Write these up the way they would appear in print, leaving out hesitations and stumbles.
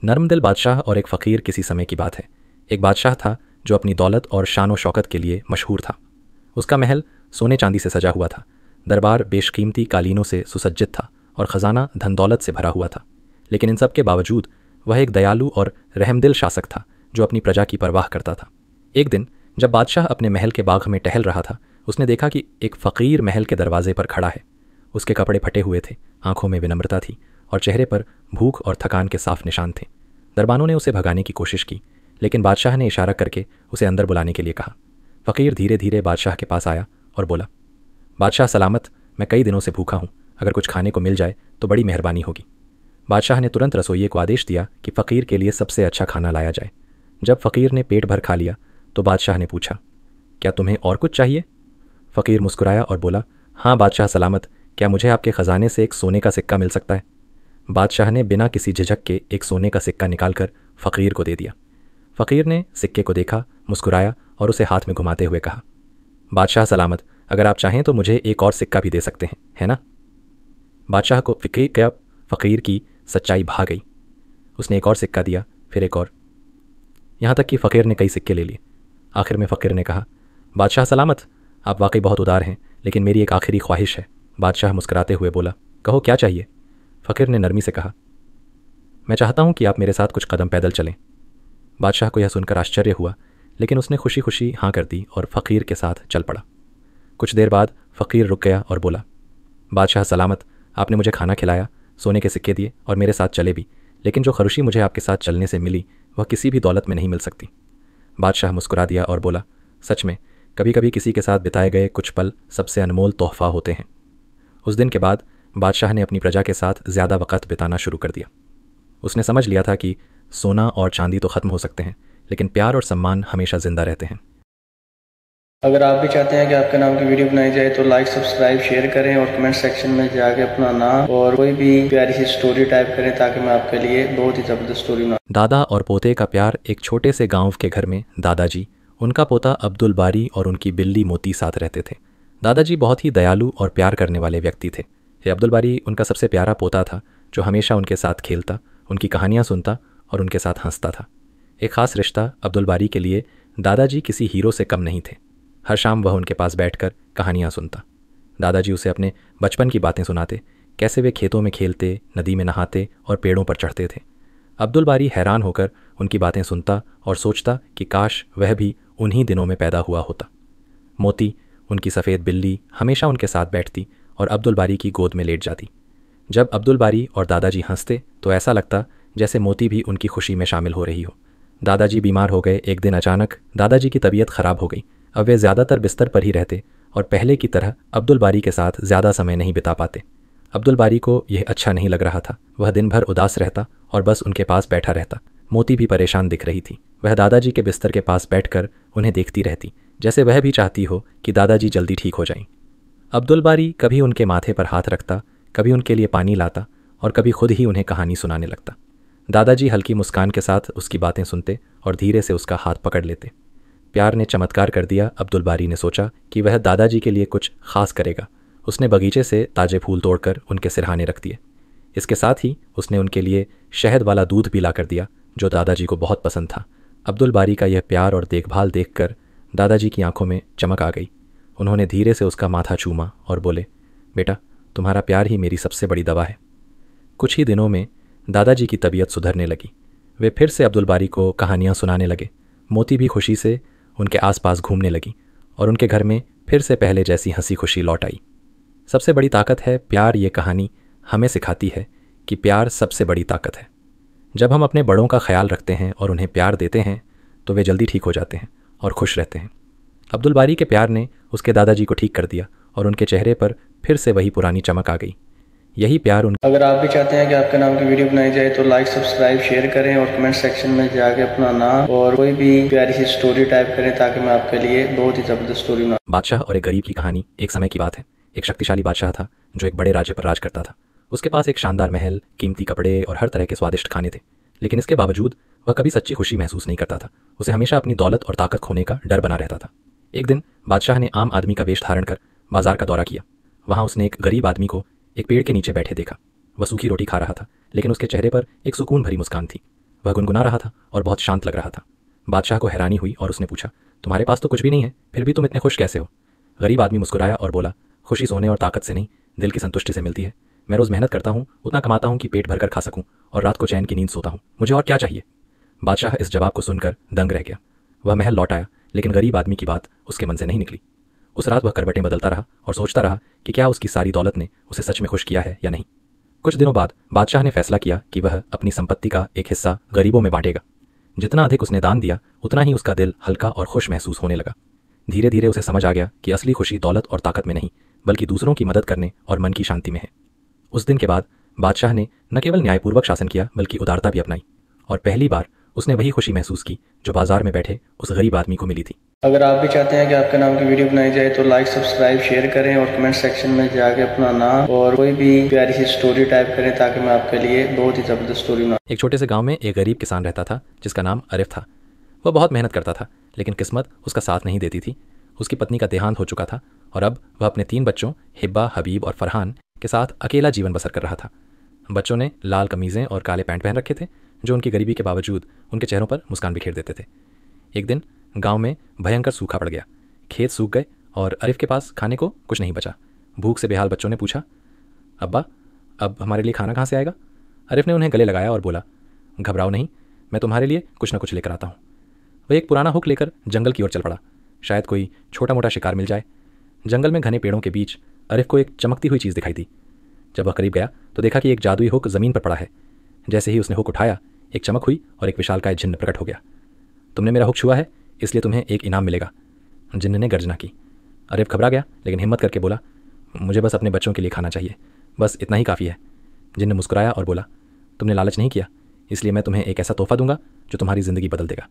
नर्मदिल बादशाह और एक फ़कीर किसी समय की बात है। एक बादशाह था जो अपनी दौलत और शान व शौकत के लिए मशहूर था। उसका महल सोने चांदी से सजा हुआ था, दरबार बेशकीमती कालीनों से सुसज्जित था और ख़जाना धन दौलत से भरा हुआ था। लेकिन इन सब के बावजूद वह एक दयालु और रहमदिल शासक था जो अपनी प्रजा की परवाह करता था। एक दिन जब बादशाह अपने महल के बाग में टहल रहा था, उसने देखा कि एक फ़कीर महल के दरवाजे पर खड़ा है। उसके कपड़े फटे हुए थे, आंखों में विनम्रता थी और चेहरे पर भूख और थकान के साफ निशान थे। दरबानों ने उसे भगाने की कोशिश की, लेकिन बादशाह ने इशारा करके उसे अंदर बुलाने के लिए कहा। फ़कीर धीरे धीरे बादशाह के पास आया और बोला, बादशाह सलामत, मैं कई दिनों से भूखा हूँ, अगर कुछ खाने को मिल जाए तो बड़ी मेहरबानी होगी। बादशाह ने तुरंत रसोइये को आदेश दिया कि फ़कीर के लिए सबसे अच्छा खाना लाया जाए। जब फ़कीर ने पेट भर खा लिया तो बादशाह ने पूछा, क्या तुम्हें और कुछ चाहिए? फ़कीर मुस्कुराया और बोला, हाँ बादशाह सलामत, क्या मुझे आपके ख़जाने से एक सोने का सिक्का मिल सकता है? बादशाह ने बिना किसी झिझक के एक सोने का सिक्का निकालकर फ़कीर को दे दिया। फ़कीर ने सिक्के को देखा, मुस्कुराया और उसे हाथ में घुमाते हुए कहा, बादशाह सलामत, अगर आप चाहें तो मुझे एक और सिक्का भी दे सकते हैं, है ना? बादशाह को फ़कीर की सच्चाई भा गई। उसने एक और सिक्का दिया, फिर एक और, यहाँ तक कि फ़कीर ने कई सिक्के ले लिए। आखिर में फ़कीर ने कहा, बादशाह सलामत, आप वाकई बहुत उदार हैं, लेकिन मेरी एक आखिरी ख्वाहिश है। बादशाह मुस्कुराते हुए बोला, कहो क्या चाहिए? फ़कीर ने नरमी से कहा, मैं चाहता हूँ कि आप मेरे साथ कुछ कदम पैदल चलें। बादशाह को यह सुनकर आश्चर्य हुआ, लेकिन उसने खुशी खुशी हाँ कर दी और फ़कीर के साथ चल पड़ा। कुछ देर बाद फ़कीर रुक गया और बोला, बादशाह सलामत, आपने मुझे खाना खिलाया, सोने के सिक्के दिए और मेरे साथ चले भी, लेकिन जो खुशी मुझे आपके साथ चलने से मिली वह किसी भी दौलत में नहीं मिल सकती। बादशाह मुस्कुरा दिया और बोला, सच में कभी कभी किसी के साथ बिताए गए कुछ पल सबसे अनमोल तोहफ़ा होते हैं। उस दिन के बाद बादशाह ने अपनी प्रजा के साथ ज़्यादा वक़्त बिताना शुरू कर दिया। उसने समझ लिया था कि सोना और चांदी तो ख़त्म हो सकते हैं, लेकिन प्यार और सम्मान हमेशा ज़िंदा रहते हैं। अगर आप भी चाहते हैं कि आपके नाम की वीडियो बनाई जाए तो लाइक, सब्सक्राइब, शेयर करें और कमेंट सेक्शन में जाके अपना नाम और कोई भी प्यारी सी स्टोरी टाइप करें ताकि मैं आपके लिए बहुत ही ज़बरदस्त स्टोरी बना। दादा और पोते का प्यार। एक छोटे से गांव के घर में दादाजी, उनका पोता अब्दुल बारी और उनकी बिल्ली मोती साथ रहते थे। दादाजी बहुत ही दयालु और प्यार करने वाले व्यक्ति थे। ये अब्दुल बारी उनका सबसे प्यारा पोता था जो हमेशा उनके साथ खेलता, उनकी कहानियाँ सुनता और उनके साथ हंसता था। एक ख़ास रिश्ता अब्दुल बारी के लिए दादाजी किसी हीरो से कम नहीं थे। हर शाम वह उनके पास बैठकर कहानियाँ सुनता। दादाजी उसे अपने बचपन की बातें सुनाते, कैसे वे खेतों में खेलते, नदी में नहाते और पेड़ों पर चढ़ते थे। अब्दुल बारी हैरान होकर उनकी बातें सुनता और सोचता कि काश वह भी उन्हीं दिनों में पैदा हुआ होता। मोती, उनकी सफ़ेद बिल्ली, हमेशा उनके साथ बैठती और अब्दुल बारी की गोद में लेट जाती। जब अब्दुल बारी और दादाजी हंसते तो ऐसा लगता जैसे मोती भी उनकी खुशी में शामिल हो रही हो। दादाजी बीमार हो गए। एक दिन अचानक दादाजी की तबीयत ख़राब हो गई। अब वे ज़्यादातर बिस्तर पर ही रहते और पहले की तरह अब्दुल बारी के साथ ज़्यादा समय नहीं बिता पाते। अब्दुल बारी को यह अच्छा नहीं लग रहा था। वह दिन भर उदास रहता और बस उनके पास बैठा रहता। मोती भी परेशान दिख रही थी। वह दादाजी के बिस्तर के पास बैठकर उन्हें देखती रहती, जैसे वह भी चाहती हो कि दादाजी जल्दी ठीक हो जाएं। अब्दुल बारी कभी उनके माथे पर हाथ रखता, कभी उनके लिए पानी लाता और कभी खुद ही उन्हें कहानी सुनाने लगता। दादाजी हल्की मुस्कान के साथ उसकी बातें सुनते और धीरे से उसका हाथ पकड़ लेते। प्यार ने चमत्कार कर दिया। अब्दुल बारी ने सोचा कि वह दादाजी के लिए कुछ खास करेगा। उसने बगीचे से ताजे फूल तोड़कर उनके सिरहाने रख दिए। इसके साथ ही उसने उनके लिए शहद वाला दूध भी ला कर दिया जो दादाजी को बहुत पसंद था। अब्दुल बारी का यह प्यार और देखभाल देखकर दादाजी की आंखों में चमक आ गई। उन्होंने धीरे से उसका माथा चूमा और बोले, बेटा, तुम्हारा प्यार ही मेरी सबसे बड़ी दवा है। कुछ ही दिनों में दादाजी की तबीयत सुधरने लगी। वे फिर से अब्दुल बारी को कहानियाँ सुनाने लगे। मोती भी खुशी से उनके आसपास घूमने लगी और उनके घर में फिर से पहले जैसी हंसी खुशी लौट आई। सबसे बड़ी ताकत है प्यार। ये कहानी हमें सिखाती है कि प्यार सबसे बड़ी ताकत है। जब हम अपने बड़ों का ख्याल रखते हैं और उन्हें प्यार देते हैं तो वे जल्दी ठीक हो जाते हैं और खुश रहते हैं। अब्दुल बारी के प्यार ने उसके दादाजी को ठीक कर दिया और उनके चेहरे पर फिर से वही पुरानी चमक आ गई। यही प्यार अगर आप भी चाहते हैं कि आपके नाम की वीडियो बनाई जाए तो लाइक, सब्सक्राइब, शेयर करें और कमेंट सेक्शन में जाके अपना नाम और कोई भी प्यारी सी स्टोरी टाइप करें ताकि मैं आपके लिए बहुत ही ज़बरदस्त स्टोरी बना। बादशाह और एक गरीब की कहानी। एक समय की बात है। एक शक्तिशाली बादशाह था जो एक बड़े राज्य पर राज करता था। उसके पास एक शानदार महल, कीमती कपड़े और हर तरह के स्वादिष्ट खाने थे। लेकिन इसके बावजूद वह कभी सच्ची खुशी महसूस नहीं करता था। उसे हमेशा अपनी दौलत और ताकत खोने का डर बना रहता था। एक दिन बादशाह ने आम आदमी का वेश धारण कर बाजार का दौरा किया। वहाँ उसने एक गरीब आदमी को एक पेड़ के नीचे बैठे देखा। वह सूखी रोटी खा रहा था, लेकिन उसके चेहरे पर एक सुकून भरी मुस्कान थी। वह गुनगुना रहा था और बहुत शांत लग रहा था। बादशाह को हैरानी हुई और उसने पूछा, तुम्हारे पास तो कुछ भी नहीं है, फिर भी तुम इतने खुश कैसे हो? गरीब आदमी मुस्कुराया और बोला, खुशी सोने और ताकत से नहीं, दिल की संतुष्टि से मिलती है। मैं रोज़ मेहनत करता हूँ, उतना कमाता हूँ कि पेट भरकर खा सकूँ और रात को चैन की नींद सोता हूँ। मुझे और क्या चाहिए? बादशाह इस जवाब को सुनकर दंग रह गया। वह महल लौट आया, लेकिन गरीब आदमी की बात उसके मन से नहीं निकली। उस रात वह करवटें बदलता रहा और सोचता रहा कि क्या उसकी सारी दौलत ने उसे सच में खुश किया है या नहीं। कुछ दिनों बाद बादशाह ने फैसला किया कि वह अपनी संपत्ति का एक हिस्सा गरीबों में बांटेगा। जितना अधिक उसने दान दिया, उतना ही उसका दिल हल्का और खुश महसूस होने लगा। धीरे धीरे उसे समझ आ गया कि असली खुशी दौलत और ताकत में नहीं, बल्कि दूसरों की मदद करने और मन की शांति में है। उस दिन के बाद बादशाह ने न केवल न्यायपूर्वक शासन किया, बल्कि उदारता भी अपनाई, और पहली बार उसने वही खुशी महसूस की जो बाजार में बैठे उस गरीब आदमी को मिली थी। अगर आप भी चाहते हैं कि आपके नाम की वीडियो बनाई जाए तो लाइक सब्सक्राइब शेयर करें और कमेंट सेक्शन में जाके अपना नाम और कोई भी प्यारी सी स्टोरी टाइप करें ताकि मैं आपके लिए बहुत ही ज़बरदस्त स्टोरी बना। एक छोटे से गांव में एक गरीब किसान रहता था जिसका नाम आरिफ था। वह बहुत मेहनत करता था, लेकिन किस्मत उसका साथ नहीं देती थी। उसकी पत्नी का देहांत हो चुका था और अब वह अपने 3 बच्चों हिब्बा, हबीब और फरहान के साथ अकेला जीवन बसर कर रहा था। बच्चों ने लाल कमीज़ें और काले पैंट पहन रखे थे, जो उनकी गरीबी के बावजूद उनके चेहरों पर मुस्कान बिखेर देते थे। एक दिन गांव में भयंकर सूखा पड़ गया। खेत सूख गए और आरिफ के पास खाने को कुछ नहीं बचा। भूख से बेहाल बच्चों ने पूछा, अब्बा, अब हमारे लिए खाना कहाँ से आएगा? आरिफ ने उन्हें गले लगाया और बोला, घबराओ नहीं, मैं तुम्हारे लिए कुछ न कुछ लेकर आता हूँ। वह एक पुराना हुक लेकर जंगल की ओर चल पड़ा। शायद कोई छोटा मोटा शिकार मिल जाए। जंगल में घने पेड़ों के बीच आरिफ को एक चमकती हुई चीज़ दिखाई दी। जब वह करीब गया तो देखा कि एक जादुई हुक ज़मीन पर पड़ा है। जैसे ही उसने हुक उठाया, एक चमक हुई और एक विशालकाय जिन्न प्रकट हो गया। तुमने मेरा हुक छुआ है, इसलिए तुम्हें एक इनाम मिलेगा, जिन्न ने गर्जना की। आरिफ घबरा गया, लेकिन हिम्मत करके बोला, मुझे बस अपने बच्चों के लिए खाना चाहिए, बस इतना ही काफ़ी है। जिन्न मुस्कुराया और बोला, तुमने लालच नहीं किया, इसलिए मैं तुम्हें एक ऐसा तोहफा दूंगा जो तुम्हारी ज़िंदगी बदल देगा।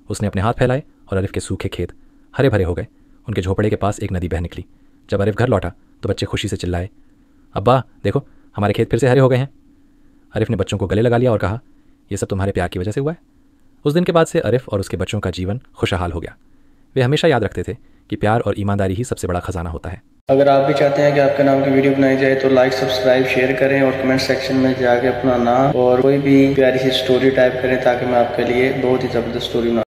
उसने अपने हाथ फैलाए और आरिफ के सूखे खेत हरे भरे हो गए। उनके झोपड़े के पास एक नदी बह निकली। जब आरिफ घर लौटा तो बच्चे खुशी से चिल्लाए, अब्बा देखो, हमारे खेत फिर से हरे हो गए हैं। आरिफ ने बच्चों को गले लगा लिया और कहा, यह सब तुम्हारे प्यार की वजह से हुआ है। उस दिन के बाद से आरिफ और उसके बच्चों का जीवन खुशहाल हो गया। वे हमेशा याद रखते थे कि प्यार और ईमानदारी ही सबसे बड़ा खजाना होता है। अगर आप भी चाहते हैं कि आपके नाम की वीडियो बनाई जाए तो लाइक सब्सक्राइब शेयर करें और कमेंट सेक्शन में जाके अपना नाम और कोई भी प्यारी सी स्टोरी टाइप करें ताकि मैं आपके लिए बहुत ही ज़बरदस्त स्टोरी बना।